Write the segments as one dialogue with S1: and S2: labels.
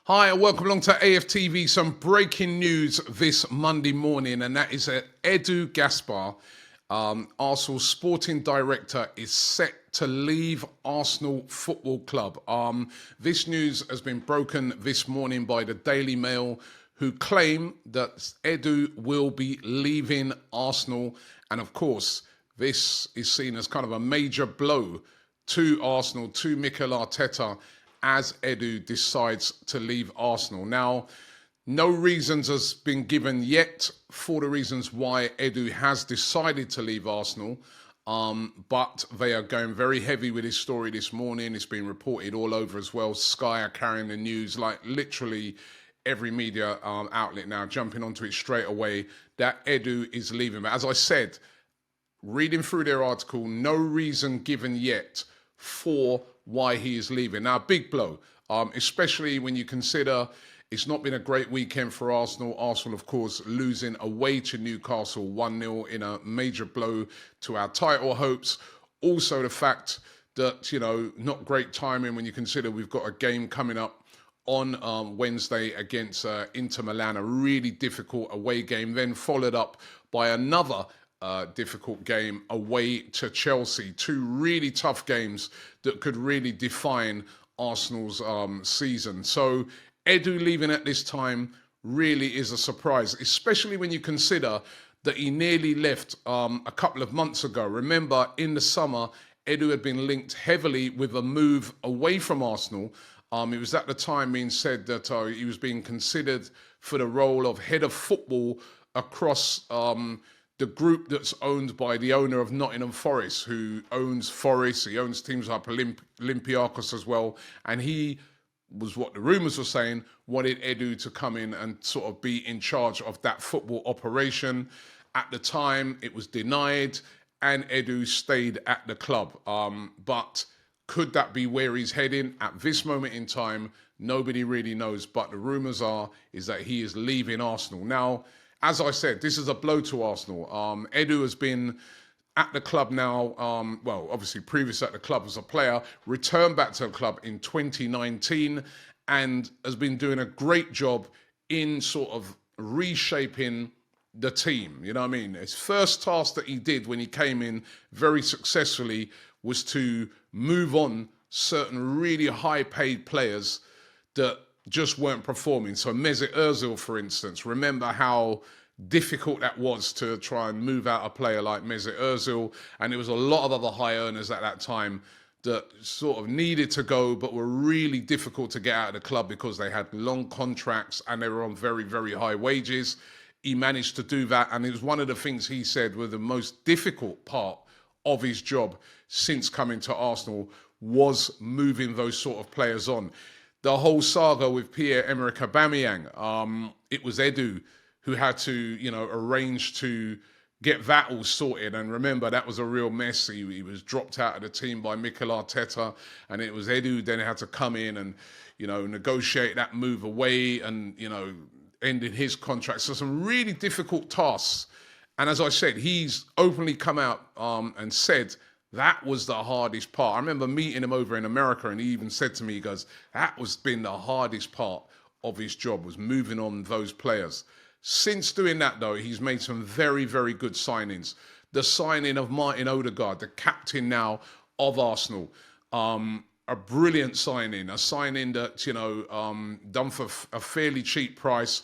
S1: Hi, and welcome along to AFTV. Some breaking news this Monday morning, and that is that Edu Gaspar, Arsenal's sporting director, is set to leave Arsenal Football Club. This news has been broken this morning by the Daily Mail, who claim that Edu will be leaving Arsenal. And of course, this is seen as kind of a major blow to Arsenal, to Mikel Arteta, as Edu decides to leave Arsenal. Now, no reasons has been given yet for the reasons why Edu has decided to leave Arsenal, but they are going very heavy with his story this morning. It's been reported all over as well. Sky are carrying the news, like literally every media outlet now jumping onto it straight away, that Edu is leaving. But as I said, reading through their article, no reason given yet for why he is leaving. Now, a big blow, especially when you consider it's not been a great weekend for Arsenal. Arsenal, of course, losing away to Newcastle 1-0 in a major blow to our title hopes. Also, the fact that, not great timing when you consider we've got a game coming up on Wednesday against Inter Milan, a really difficult away game, then followed up by another difficult game away to Chelsea. Two really tough games that could really define Arsenal's season. So Edu leaving at this time really is a surprise, especially when you consider that he nearly left a couple of months ago. Remember, in the summer, Edu had been linked heavily with a move away from Arsenal. It was at the time being said that he was being considered for the role of head of football across the group that's owned by the owner of Nottingham Forest, who owns Forest. He owns teams like Olympiacos as well. And he was, what the rumours were saying, wanted Edu to come in and sort of be in charge of that football operation. At the time, it was denied, and Edu stayed at the club. But could that be where he's heading? At this moment in time, nobody really knows. But the rumours is that he is leaving Arsenal. Now, as I said, this is a blow to Arsenal. Edu has been at the club now, obviously previous at the club as a player, returned back to the club in 2019 and has been doing a great job in sort of reshaping the team. You know what I mean? His first task that he did when he came in very successfully was to move on certain really high-paid players that just weren't performing. So Mesut Ozil, for instance, remember how difficult that was to try and move out a player like Mesut Ozil, and there was a lot of other high earners at that time that sort of needed to go but were really difficult to get out of the club because they had long contracts and they were on very, very high wages. He managed to do that, and it was one of the things he said were the most difficult part of his job since coming to Arsenal was moving those sort of players on. The whole saga with Pierre-Emerick Aubameyang, it was Edu who had to, arrange to get that all sorted. And remember, that was a real mess. He was dropped out of the team by Mikel Arteta, and it was Edu who then had to come in and, negotiate that move away and, ended his contract. So some really difficult tasks. And as I said, he's openly come out and said that was the hardest part. I remember meeting him over in America, and he even said to me, he goes, that was been the hardest part of his job, was moving on those players. Since doing that, though, he's made some very, very good signings. The signing of Martin Odegaard, the captain now of Arsenal, a brilliant signing, a signing that, done for a fairly cheap price.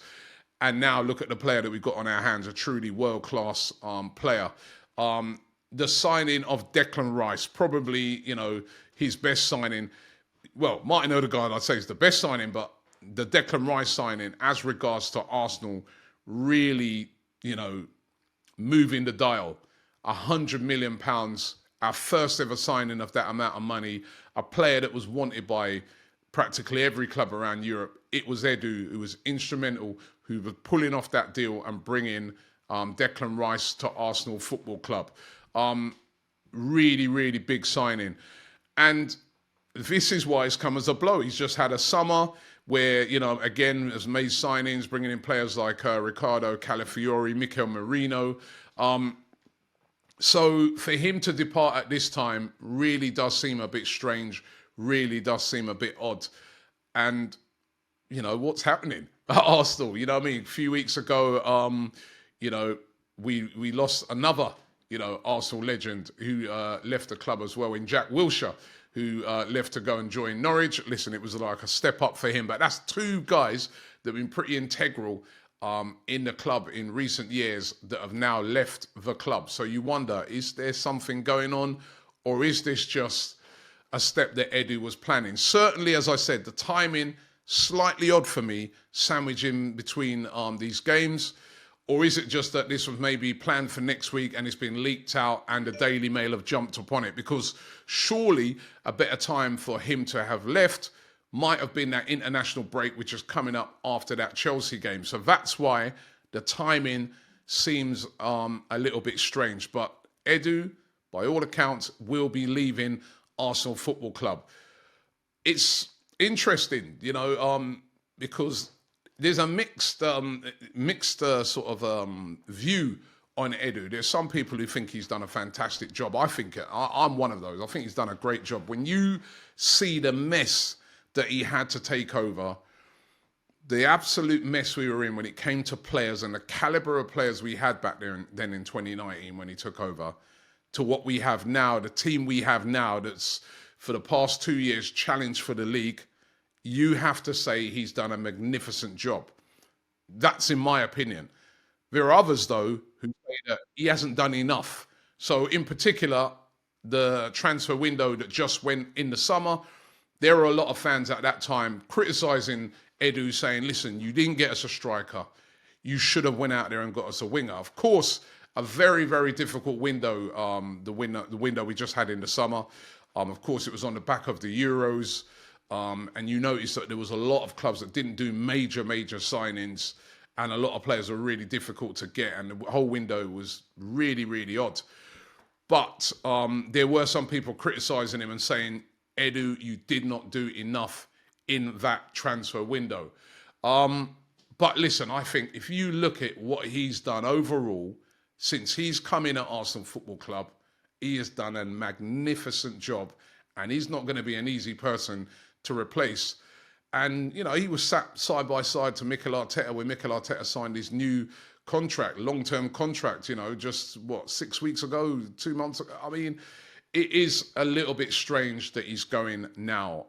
S1: And now look at the player that we've got on our hands, a truly world-class player. The signing of Declan Rice, probably, his best signing. Well, Martin Odegaard, I'd say, is the best signing, but the Declan Rice signing, as regards to Arsenal, really, moving the dial. £100 million, our first ever signing of that amount of money, a player that was wanted by practically every club around Europe. It was Edu who was instrumental, who was pulling off that deal and bringing Declan Rice to Arsenal Football Club. Really, really big signing. And this is why it's come as a blow. He's just had a summer where, again, has made signings, bringing in players like Ricardo Calafiori, Mikel Merino. So for him to depart at this time really does seem a bit strange, really does seem a bit odd. And what's happening at Arsenal. You know what I mean? A few weeks ago, we lost another, Arsenal legend who left the club as well in Jack Wilshere, who left to go and join Norwich. Listen, it was like a step up for him, but that's two guys that have been pretty integral in the club in recent years that have now left the club. So you wonder, is there something going on, or is this just a step that Edu was planning? Certainly, as I said, the timing slightly odd for me, sandwiched in between these games. Or is it just that this was maybe planned for next week and it's been leaked out and the Daily Mail have jumped upon it? Because surely a better time for him to have left might have been that international break, which is coming up after that Chelsea game. So that's why the timing seems a little bit strange. But Edu, by all accounts, will be leaving Arsenal Football Club. It's interesting, because there's a mixed sort of view on Edu. There's some people who think he's done a fantastic job. I'm one of those. I think he's done a great job. When you see the mess that he had to take over, the absolute mess we were in when it came to players and the caliber of players we had back then in 2019 when he took over, to what we have now, the team we have now that's for the past 2 years challenged for the league, you have to say he's done a magnificent job. That's in my opinion. There are others, though, who say that he hasn't done enough. So in particular, the transfer window that just went in the summer, there were a lot of fans at that time criticising Edu, saying, listen, you didn't get us a striker. You should have went out there and got us a winger. Of course, a very, very difficult window, the window we just had in the summer. Of course, it was on the back of the Euros. And you notice that there was a lot of clubs that didn't do major signings, and a lot of players were really difficult to get, and the whole window was really, really odd. But there were some people criticising him and saying, Edu, you did not do enough in that transfer window. But listen, I think if you look at what he's done overall, since he's come in at Arsenal Football Club, he has done a magnificent job, and he's not going to be an easy person to replace. And, he was sat side by side to Mikel Arteta when Mikel Arteta signed his new contract, long-term contract, just 6 weeks ago, 2 months ago. I mean, it is a little bit strange that he's going now.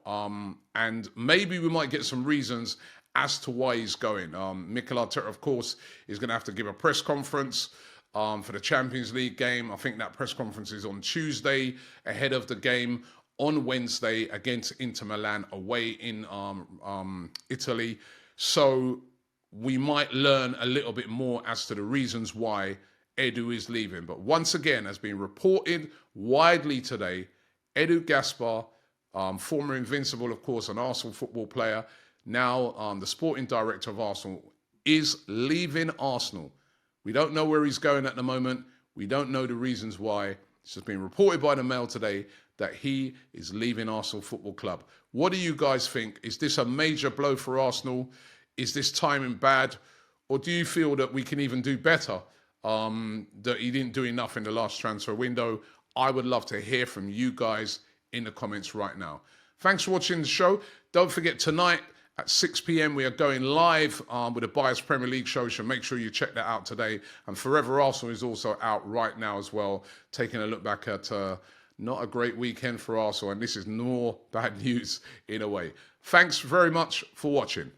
S1: And maybe we might get some reasons as to why he's going. Mikel Arteta, of course, is going to have to give a press conference for the Champions League game. I think that press conference is on Tuesday ahead of the game on Wednesday against Inter Milan away in Italy. So we might learn a little bit more as to the reasons why Edu is leaving. But once again, has been reported widely today, Edu Gaspar, former Invincible, of course, an Arsenal football player, now the sporting director of Arsenal, is leaving Arsenal. We don't know where he's going at the moment. We don't know the reasons why. This has been reported by the Mail today that he is leaving Arsenal Football Club. What do you guys think? Is this a major blow for Arsenal? Is this timing bad? Or do you feel that we can even do better? That he didn't do enough in the last transfer window? I would love to hear from you guys in the comments right now. Thanks for watching the show. Don't forget, tonight at 6 p.m. we are going live with a Bias Premier League show, so make sure you check that out today. And Forever Arsenal is also out right now as well, taking a look back at not a great weekend for Arsenal, and this is more bad news in a way. Thanks very much for watching.